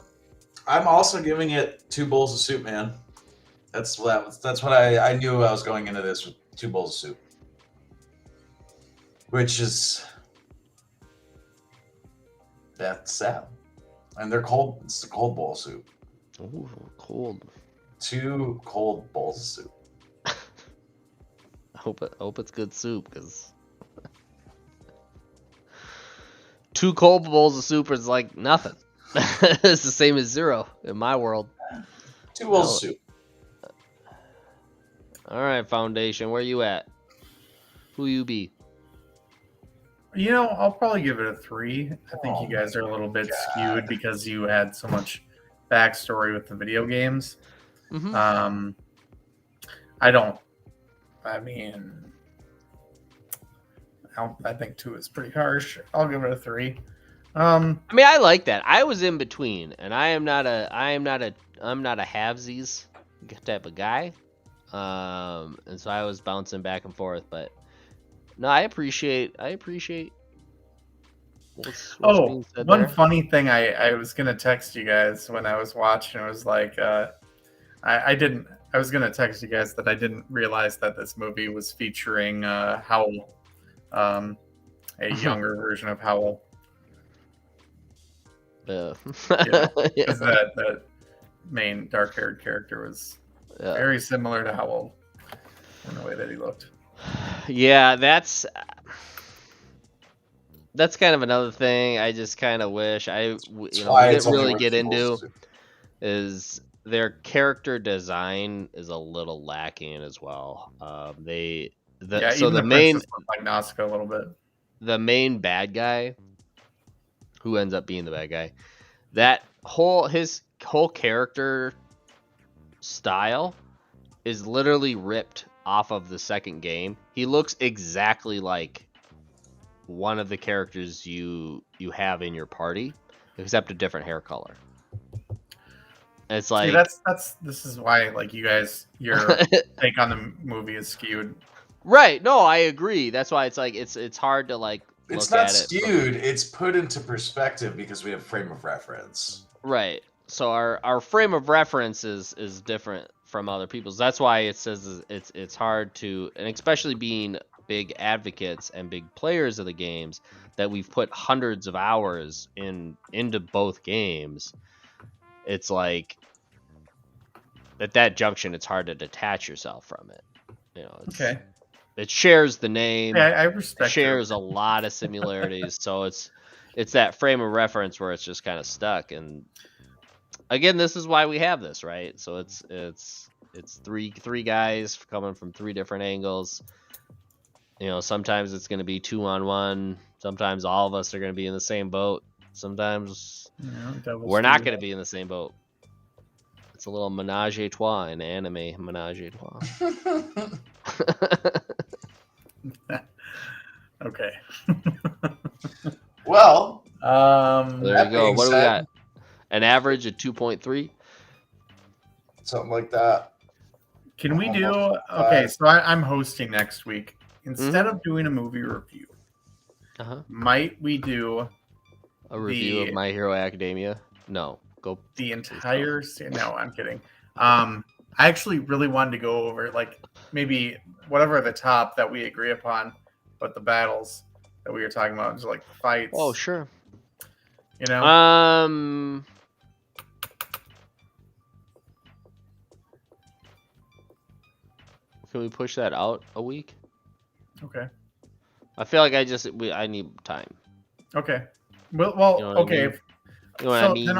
S3: also giving it 2 bowls of soup, man. That's what I knew I was going into this with 2 bowls of soup, which is that's sad. And they're cold. It's a cold bowl of soup.
S2: Ooh, cold.
S3: 2 cold bowls of soup.
S2: I hope it's good soup, because 2 cold bowls of soup is like nothing. It's the same as 0 in my world.
S3: 2 bowls of soup.
S2: All right, Foundation, where you at? Who you be?
S1: I'll probably give it a 3. I think you guys are a little bit skewed because you had so much backstory with the video games.
S2: Mm-hmm.
S1: I think 2 is pretty harsh. I'll give it a 3.
S2: I mean, I like that. I was in between, and I'm not a halvesies type of guy. And so I was bouncing back and forth, but no, I appreciate what's being said
S1: one
S2: there.
S1: funny thing I was gonna text you guys when I was watching. It was like I was gonna text you guys that I didn't realize that this movie was featuring Howl, a younger version of Howl.
S2: Yeah.
S1: Because that main dark-haired character was very similar to Howl in the way that he looked.
S2: Yeah, that's kind of another thing. I just kind of wish we didn't really get into is their character design is a little lacking as well. The main
S1: looked like Nausicaa a little bit.
S2: The main bad guy, who ends up being the bad guy, his whole character style is literally ripped off of the second game. He looks exactly like one of the characters you have in your party, except a different hair color. It's like
S1: this is why you guys, your take on the movie is skewed.
S2: Right. No, I agree. That's why it's like it's hard to like look
S3: it's not
S2: at
S3: skewed. It's put into perspective because we have frame of reference.
S2: Right. So our frame of reference is different from other people's. That's why it says it's hard to, and especially being big advocates and big players of the games, that we've put hundreds of hours into both games. It's like at that junction, it's hard to detach yourself from it. You know,
S1: Okay.
S2: It shares the name.
S1: Yeah, I respect
S2: shares
S1: it.
S2: a lot of similarities. So it's that frame of reference where it's just kind of stuck. And again, this is why we have this, right? So it's three guys coming from three different angles. You know, sometimes it's going to be 2-on-1. Sometimes all of us are going to be in the same boat. Sometimes we're not going to be in the same boat. It's a little menage a trois, an anime menage a trois.
S1: Okay.
S3: Well,
S2: there you go. What do we got? An average of 2.3?
S3: Something like that.
S1: Can we do... Okay, so I'm hosting next week. Instead of doing a movie review, might we do
S2: a review of My Hero Academia? No. Go
S1: the entire... No, I'm kidding. I actually really wanted to go over, like, maybe whatever the top that we agree upon, but the battles that we were talking about, just like fights.
S2: Oh, sure.
S1: You know?
S2: Can we push that out a week?
S1: Okay.
S2: I feel like I need time.
S1: Okay. Well,
S2: You know what
S1: okay.
S2: I mean? You know what I mean,
S1: then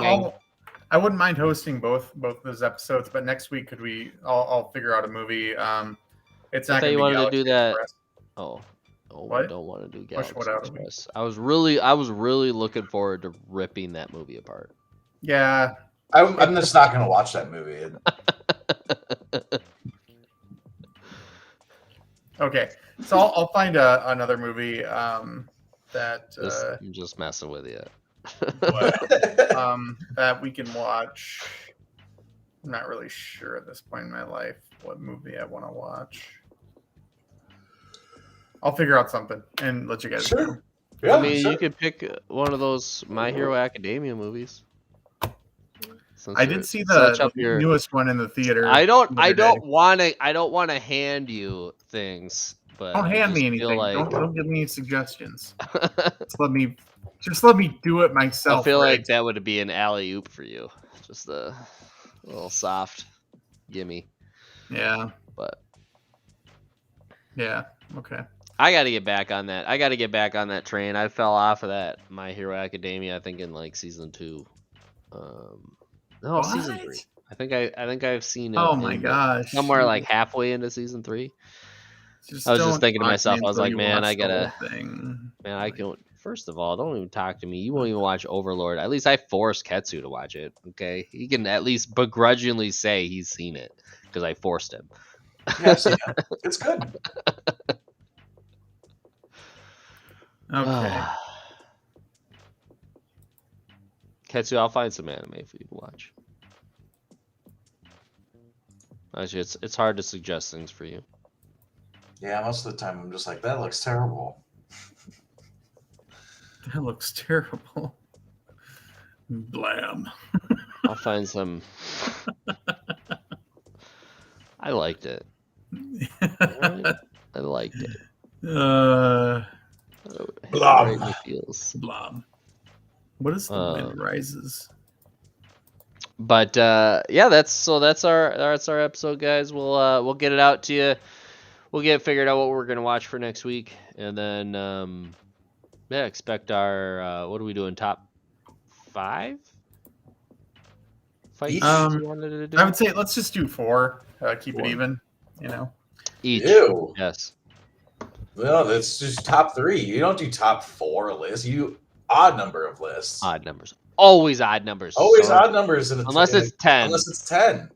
S1: I wouldn't mind hosting both those episodes, but next week I'll figure out a movie. It's not going to be
S2: you wanted
S1: Galaxy
S2: to do that.
S1: Express.
S2: I don't want to do Galaxy Express. I was really looking forward to ripping that movie apart.
S1: Yeah.
S3: I'm just not going to watch that movie.
S1: Okay. So I'll find another movie that
S2: I'm just messing with you.
S1: that we can watch. I'm not really sure at this point in my life what movie I want to watch. I'll figure out something and let you guys know.
S3: Yeah,
S2: I mean, you could pick one of those My Hero Academia movies.
S1: I did see the newest one in the theater.
S2: I don't want to hand you things, but
S1: don't hand me anything. Don't give me suggestions. just let me do it myself.
S2: I feel like that would be an alley-oop for you. Just a little soft gimme.
S1: Yeah.
S2: But
S1: yeah, okay.
S2: I got to get back on that. I got to get back on that train. I fell off of that My Hero Academia, I think in like season 2. No, season 3. I think I've seen it.
S1: Oh my gosh!
S2: Somewhere like halfway into season 3. I was just thinking to myself, I was like, man, I gotta. Man, I can't. First of all, don't even talk to me. You won't even watch Overlord. At least I forced Ketsu to watch it. Okay, he can at least begrudgingly say he's seen it because I forced him.
S3: Yeah, I've seen it. It's good.
S1: Okay.
S2: Ketsu, I'll find some anime for you to watch. Actually, it's hard to suggest things for you.
S3: Yeah, most of the time I'm just like, that looks terrible.
S1: That looks terrible. Blam.
S2: I'll find some. I liked it. I liked it.
S3: Blom.
S1: Blom. What is the Wind Rises?
S2: But yeah, that's our episode, guys. We'll get it out to you. We'll get figured out what we're gonna watch for next week, and then expect our what are we doing? Top 5 fights.
S1: I would say let's just do 4. Keep it even. You know.
S2: Each.
S3: Ew.
S2: Yes.
S3: Well, that's just top 3. You don't do top 4 lists. You odd number of lists.
S2: Odd numbers. Always odd numbers.
S3: Always odd numbers.
S2: Unless it's 10.
S3: Unless it's 10.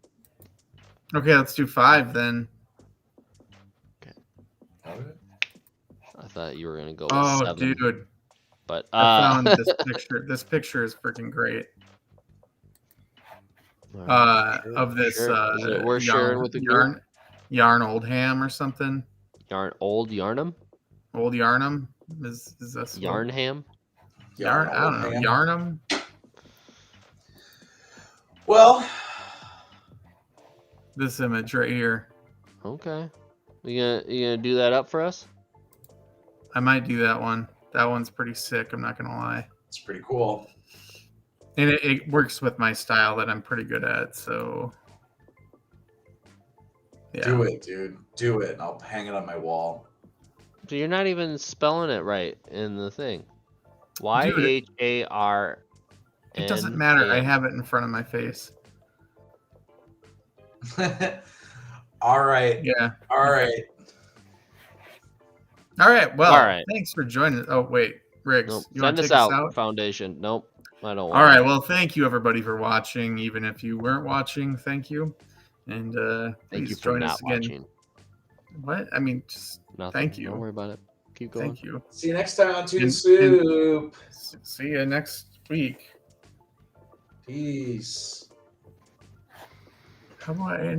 S1: Okay, let's do 5 then.
S3: Okay.
S2: I thought you were gonna go with 7.
S1: Dude.
S2: But
S1: I found this picture. This picture is freaking great. Of this
S2: we're sharing with the group?
S1: Yarn Oldham or something.
S2: Old Yarnum?
S1: Old Yarnum? Is this
S2: Yarnham?
S1: I don't know. Yarnum? this image right here.
S2: Okay. You gonna do that up for us?
S1: I might do that one. That one's pretty sick. I'm not gonna lie,
S3: It's pretty cool.
S1: and it works with my style that I'm pretty good at. So yeah,
S3: Do it, dude. Do it. And I'll hang it on my wall.
S2: So you're not even spelling it right in the thing. YHARN.
S1: it doesn't matter. I have it in front of my face.
S3: All right.
S1: Yeah.
S3: All right.
S1: All right. Well,
S2: All right.
S1: thanks for joining. Oh wait, Riggs,
S2: Nope.
S1: you want
S2: Send
S1: to
S2: us
S1: take us
S2: out,
S1: out?
S2: Foundation. Nope. I don't want.
S1: All right. Well, thank you everybody for watching. Even if you weren't watching, thank you. And
S2: Thank
S1: please
S2: you for
S1: join
S2: not
S1: us again.
S2: watching.
S1: What? I mean, just
S2: Nothing.
S1: thank you.
S2: Don't worry about it. Keep going.
S1: Thank you.
S3: See you next time on Toon
S1: And-
S3: Soup.
S1: See you next week.
S3: Peace.
S1: How about I